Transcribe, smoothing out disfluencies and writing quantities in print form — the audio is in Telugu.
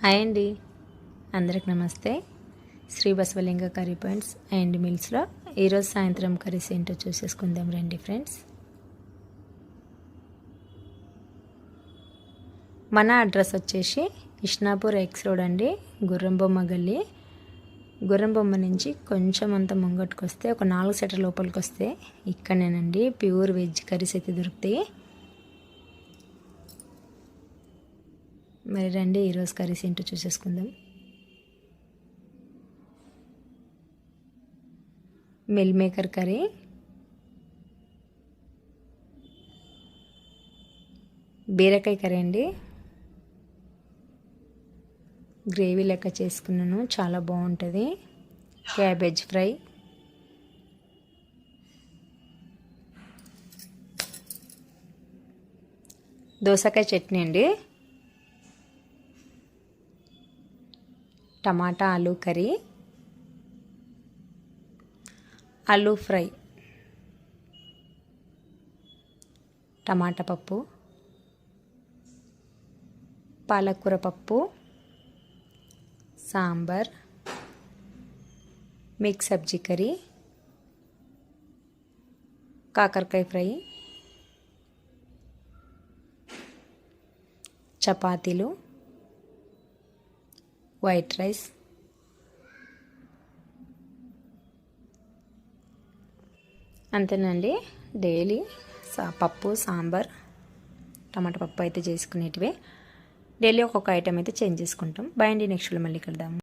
హాయ్ అండి, అందరికి నమస్తే. Shri Basavalinga curry points and మిల్స్లో ఈరోజు సాయంత్రం కర్రీస్ ఏంటో చూసేసుకుందాం రండి ఫ్రెండ్స్. మన అడ్రస్ వచ్చేసి ఇష్నాపూర్ ఎక్స్ రోడ్ అండి, గుర్రంబొమ్మ గల్లీ. గుర్రంబొమ్మ నుంచి కొంచెం అంత ముంగట్టుకు వస్తే ఒక 4 సెటర్ లోపలికి వస్తే ఇక్కడనేనండి ప్యూర్ వెజ్ కర్రీస్ అయితే దొరుకుతాయి. మరి రండి ఈరోజు కర్రీస్ ఏంటో చూసేసుకుందాం. మిల్ మేకర్ కర్రీ, బీరకాయ కర్రీ అండి. గ్రేవీ లెక్క చేసుకున్నాను, చాలా బాగుంటుంది. క్యాబేజ్ ఫ్రై, దోసకాయ చట్నీ అండి. టమాటా ఆలూ కర్రీ, ఆలూ ఫ్రై, టమాటా పప్పు, పాలకూర పప్పు, సాంబార్, మిక్స్ సబ్జీ కర్రీ, కాకరకాయ ఫ్రై, చపాతీలు, వైట్ రైస్. అంతేనండి, డైలీ పప్పు, సాంబార్, టమాటా పప్పు అయితే చేసుకునేటివే. డైలీ ఒక్కొక్క ఐటెం అయితే చేంజ్ చేసుకుంటాం. బాయ్ అండి, నెక్స్ట్లో మళ్ళీ కలుద్దాం.